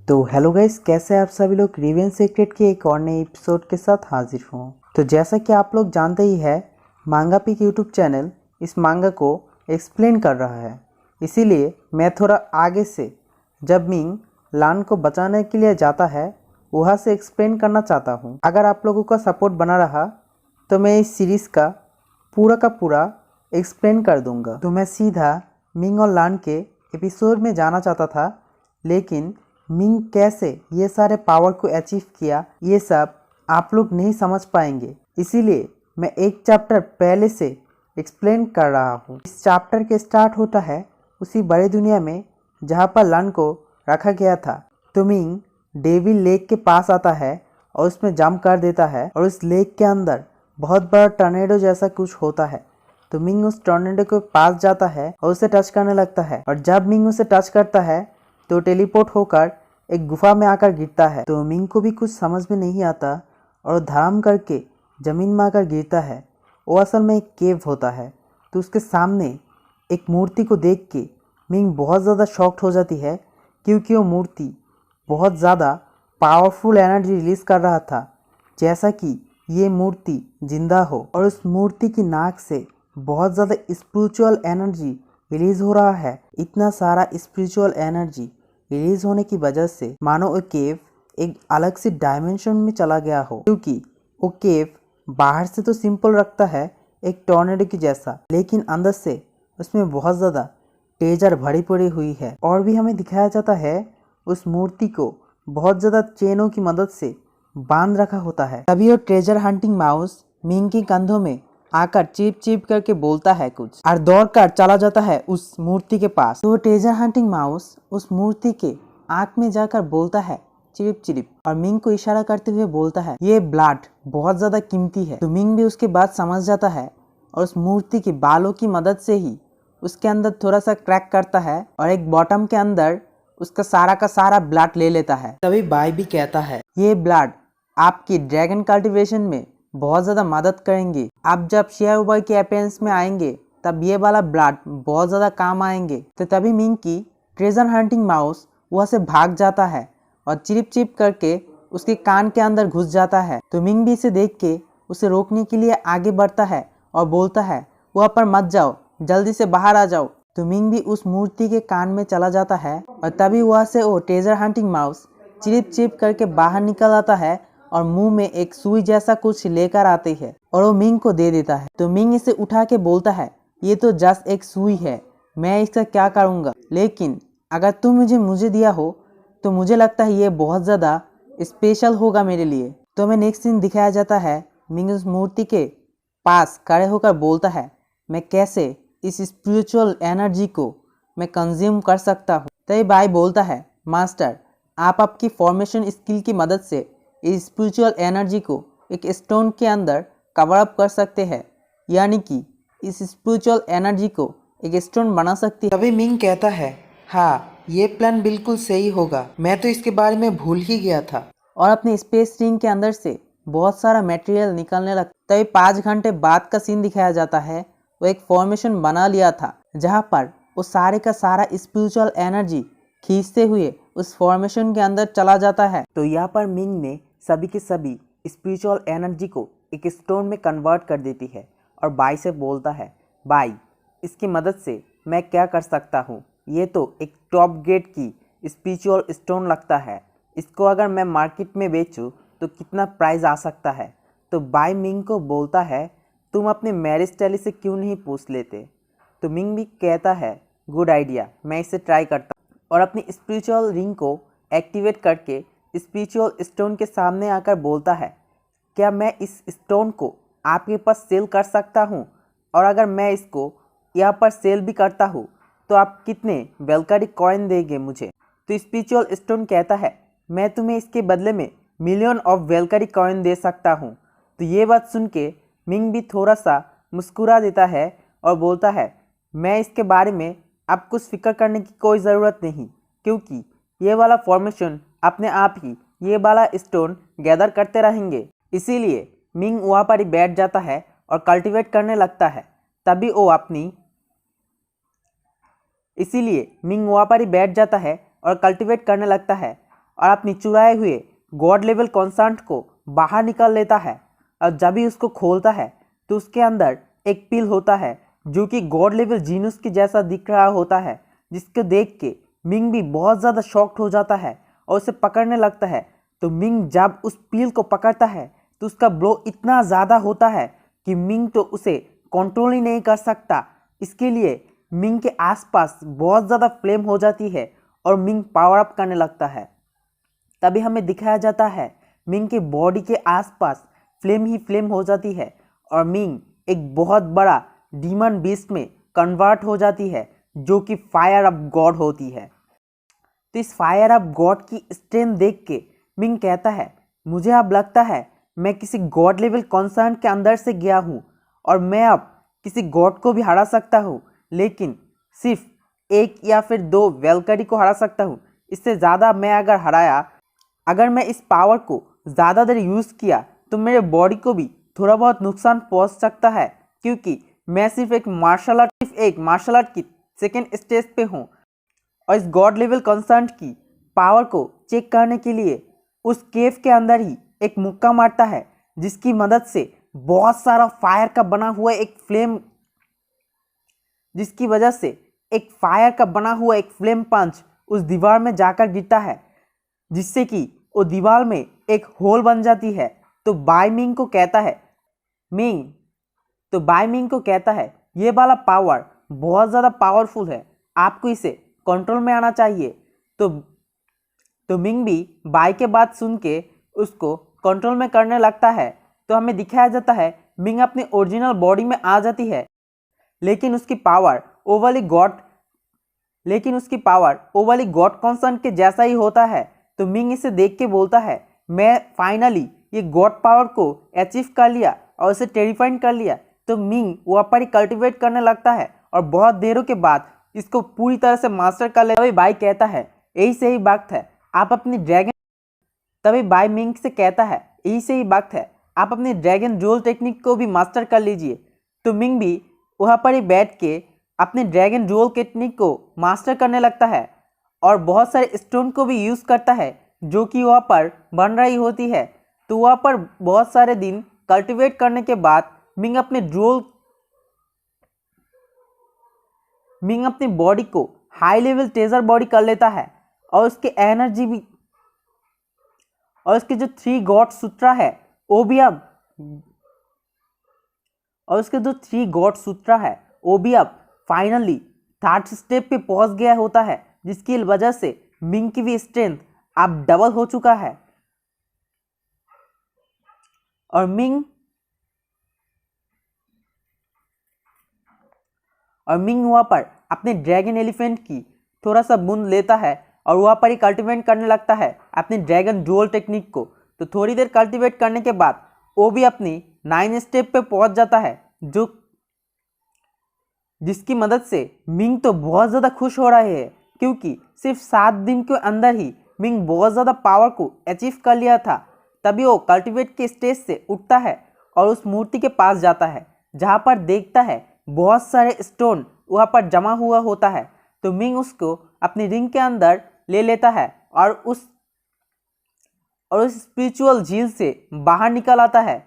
तो hello guys, कैसे हैं आप सभी लोग। रिवेन सीक्रेट के एक और नए एपिसोड के साथ हाजिर हूँ। तो जैसा कि आप लोग जानते ही है, मांगा पिक यूट्यूब चैनल इस मांगा को एक्सप्लेन कर रहा है। इसीलिए मैं थोड़ा आगे से जब मिंग लान को बचाने के लिए जाता है वहाँ से एक्सप्लेन करना चाहता हूँ। अगर आप लोगों का सपोर्ट बना रहा तो मैं इस सीरीज़ का पूरा एक्सप्लेन कर दूँगा। तो मैं सीधा मिंग और लान के एपिसोड में जाना चाहता था, लेकिन मिंग कैसे ये सारे पावर को अचीव किया ये सब आप लोग नहीं समझ पाएंगे। इसीलिए मैं एक चैप्टर पहले से एक्सप्लेन कर रहा हूँ। इस चैप्टर के स्टार्ट होता है उसी बड़े दुनिया में जहाँ पर लन को रखा गया था। तो मिंग डेविल लेक के पास आता है और उसमें जंप कर देता है और उस लेक के अंदर बहुत बड़ा टॉर्नेडो जैसा कुछ होता है। तो मिंग उस टॉर्नेडो के पास जाता है और उसे टच करने लगता है, और जब मिंग उसे टच करता है तो टेलीपोर्ट होकर एक गुफा में आकर गिरता है। तो मिंग को भी कुछ समझ में नहीं आता और धड़ाम करके ज़मीन में आकर गिरता है। वो असल में एक केव होता है। तो उसके सामने एक मूर्ति को देख के मिंग बहुत ज़्यादा शॉक्ड हो जाती है, क्योंकि वो मूर्ति बहुत ज़्यादा पावरफुल एनर्जी रिलीज़ कर रहा था, जैसा कि ये मूर्ति जिंदा हो। और उस मूर्ति की नाक से बहुत ज़्यादा स्पिरिचुअल एनर्जी रिलीज़ हो रहा है। इतना सारा स्पिरिचुअल एनर्जी रिलीज होने की वजह से मानो वो केव एक अलग से डायमेंशन में चला गया हो, क्योंकि वो केव बाहर से तो सिंपल रखता है एक टॉर्नेडो की जैसा, लेकिन अंदर से उसमें बहुत ज़्यादा ट्रेजर भरी पड़ी हुई है। और भी हमें दिखाया जाता है उस मूर्ति को बहुत ज़्यादा चेनों की मदद से बांध रखा होता है। तभी वो ट्रेजर हंटिंग माउस मिंग के कंधों में आकर चिप चिप करके बोलता है कुछ और दौड़कर चला जाता है उस मूर्ति के पास। तो ट्रेजर हंटिंग माउस उस मूर्ति के आंख में जाकर बोलता है चिरिप चिरिप, और मिंग को इशारा करते हुए बोलता है ये ब्लड बहुत ज्यादा कीमती है। तो मिंग भी उसके बात समझ जाता है और उस मूर्ति के बालों की मदद से ही उसके अंदर थोड़ा सा क्रैक करता है और एक बॉटम के अंदर उसका सारा का सारा ब्लड ले लेता है। तभी बाई भी कहता है ये ब्लड आपकी ड्रैगन कल्टिवेशन में बहुत ज़्यादा मदद करेंगे। आप जब शेयर बॉय के अपीयरेंस में आएंगे तब ये वाला ब्लड बहुत ज़्यादा काम आएंगे। तो तभी मिंग की ट्रेजर हंटिंग माउस वहाँ से भाग जाता है और चिरिप चिप करके उसके कान के अंदर घुस जाता है। तो मिंग भी इसे देख के उसे रोकने के लिए आगे बढ़ता है और बोलता है वहाँ पर मत जाओ, जल्दी से बाहर आ जाओ। तो मिंग भी उस मूर्ति के कान में चला जाता है और तभी वहाँ से वो ट्रेजर हंटिंग माउस चिरिप चिप करके बाहर निकल आता है और मुंह में एक सुई जैसा कुछ लेकर आती है और वो मिंग को दे देता है। तो मिंग इसे उठा के बोलता है ये तो जस्ट एक सुई है, मैं इसका क्या करूँगा, लेकिन अगर तुम मुझे दिया हो तो मुझे लगता है ये बहुत ज़्यादा स्पेशल होगा मेरे लिए। तो हमें नेक्स्ट सीन दिखाया जाता है मिंग उस मूर्ति के पास खड़े होकर बोलता है मैं कैसे इस स्पिरिचुअल एनर्जी को मैं कंज्यूम कर सकता हूँ। तभी बाई बोलता है मास्टर, आप आपकी फॉर्मेशन स्किल की मदद से इस स्पिरिचुअल एनर्जी को एक स्टोन के अंदर कवर अप कर सकते हैं, यानी कि इस स्पिरिचुअल एनर्जी को एक स्टोन बना सकती है। तभी मिंग कहता है हाँ, ये प्लान बिल्कुल सही होगा, मैं तो इसके बारे में भूल ही गया था। और अपने स्पेस रिंग के अंदर से बहुत सारा मटेरियल निकलने लगता है। तभी 5 घंटे बाद का सीन दिखाया जाता है। वो एक फॉर्मेशन बना लिया था जहाँ पर वो सारे का सारा स्पिरिचुअल एनर्जी खींचते हुए उस फॉर्मेशन के अंदर चला जाता है। तो यहाँ पर मिंग ने सभी के सभी स्पिरिचुअल एनर्जी को एक स्टोन में कन्वर्ट कर देती है और बाई से बोलता है बाई, इसकी मदद से मैं क्या कर सकता हूँ, ये तो एक टॉप ग्रेड की स्पिरिचुअल स्टोन लगता है, इसको अगर मैं मार्केट में बेचूँ तो कितना प्राइस आ सकता है। तो बाई मिंग को बोलता है तुम अपने मैरिज टैली से क्यों नहीं पूछ लेते। तो मिंग भी कहता है गुड आइडिया, मैं इसे ट्राई करता हूँ, और अपनी स्पिरिचुअल रिंग को एक्टिवेट करके स्पिरिचुअल स्टोन के सामने आकर बोलता है क्या मैं इस स्टोन को आपके पास सेल कर सकता हूँ, और अगर मैं इसको यहाँ पर सेल भी करता हूँ तो आप कितने वेलकारी कॉइन देंगे मुझे। तो स्पिरिचुअल स्टोन कहता है मैं तुम्हें इसके बदले में मिलियन ऑफ वेलकारी कॉइन दे सकता हूँ। तो ये बात सुन के मिंग भी थोड़ा सा मुस्कुरा देता है और बोलता है मैं इसके बारे में अब कुछ फिक्र करने की कोई ज़रूरत नहीं, क्योंकि ये वाला फॉर्मेशन अपने आप ही ये वाला स्टोन गैदर करते रहेंगे। इसीलिए मिंग वहाँ पर ही बैठ जाता है और कल्टीवेट करने लगता है। तभी वो अपनी इसीलिए मिंग वहाँ पर ही बैठ जाता है और कल्टीवेट करने लगता है। और अपनी चुराए हुए गॉड लेवल कॉन्सेंट को बाहर निकाल लेता है। और जब भी उसको खोलता है तो उसके अंदर एक पिल होता है जो कि गॉड लेवल जीनस के जैसा दिख रहा होता है, जिसको देख के मिंग भी बहुत ज़्यादा शॉक्ड हो जाता है और उसे पकड़ने लगता है। तो मिंग जब उस पिल को पकड़ता है तो उसका ब्लो इतना ज़्यादा होता है कि मिंग तो उसे कंट्रोल ही नहीं कर सकता। इसके लिए मिंग के आसपास बहुत ज़्यादा फ्लेम हो जाती है और मिंग पावर अप करने लगता है। तभी हमें दिखाया जाता है मिंग के बॉडी के आसपास फ्लेम ही फ्लेम हो जाती है और मिंग एक बहुत बड़ा डीमन बीस्ट में कन्वर्ट हो जाती है जो कि फायर अप गॉड होती है। तो इस फायर अप गॉड की स्ट्रेंथ देख के मिंग कहता है, मुझे अब लगता है मैं किसी गॉड लेवल कॉन्सर्न के अंदर से गया हूँ और मैं अब किसी गॉड को भी हरा सकता हूँ, लेकिन सिर्फ एक या फिर दो वेलकरी को हरा सकता हूँ। इससे ज़्यादा मैं अगर मैं इस पावर को ज़्यादा देर यूज़ किया तो मेरे बॉडी को भी थोड़ा बहुत नुकसान पहुँच सकता है, क्योंकि मैं सिर्फ एक मार्शल आर्ट की सेकेंड स्टेज पे हूँ। और इस गॉड लेवल कंसर्न की पावर को चेक करने के लिए उस केव के अंदर ही एक मुक्का मारता है, जिसकी मदद से बहुत सारा फायर का बना हुआ एक फ्लेम पंच उस दीवार में जाकर गिरता है, जिससे कि वो दीवार में एक होल बन जाती है। तो बाई मिंग को कहता है ये वाला पावर बहुत ज़्यादा पावरफुल है, आपको इसे कंट्रोल में आना चाहिए। तो मिंग भी बाई के बात सुन के उसको कंट्रोल में करने लगता है। तो हमें दिखाया जाता है मिंग अपनी ओरिजिनल बॉडी में आ जाती है, लेकिन उसकी पावर वो वाली गॉड कॉन्सर्न के जैसा ही होता है। तो मिंग इसे देख के बोलता है, मैं फाइनली ये गॉड पावर को अचीव कर लिया और इसे टेरिफाइंग कर लिया। तो मिंग वहाँ पर ही कल्टिवेट करने लगता है और बहुत देरों के बाद इसको पूरी तरह से मास्टर कर लेता है। बाई कहता है यही सही वक्त है आप अपनी ड्रैगन रोल टेक्निक को भी मास्टर कर लीजिए। तो मिंग भी वहाँ पर ही बैठ के अपने ड्रैगन रोल टेक्निक को मास्टर करने लगता है और बहुत सारे स्टोन को भी यूज़ करता है जो कि वहाँ पर बन रही होती है। तो वहाँ पर बहुत सारे दिन कल्टिवेट करने के बाद मिंग अपनी बॉडी को हाई लेवल ट्रेजर बॉडी कर लेता है और उसके एनर्जी भी और उसके जो 3 गॉड सूत्रा है वो भी अब फाइनली 3rd स्टेप पे पहुंच गया होता है, जिसकी वजह से मिंग की भी स्ट्रेंथ अब डबल हो चुका है। और मिंग वहाँ पर अपने ड्रैगन एलिफेंट की थोड़ा सा बूंद लेता है और वहाँ पर ही कल्टिवेट करने लगता है अपने ड्रैगन डुअल टेक्निक को। तो थोड़ी देर कल्टिवेट करने के बाद वो भी अपनी 9 स्टेप पे पहुँच जाता है, जिसकी मदद से मिंग तो बहुत ज़्यादा खुश हो रहे हैं, क्योंकि सिर्फ 7 दिन के अंदर ही मिंग बहुत ज़्यादा पावर को अचीव कर लिया था। तभी वो कल्टिवेट के स्टेज से उठता है और उस मूर्ति के पास जाता है, जहाँ पर देखता है बहुत सारे स्टोन वहाँ पर जमा हुआ होता है। तो मिंग उसको अपनी रिंग के अंदर ले लेता है और उस स्पिरिचुअल झील से बाहर निकल आता है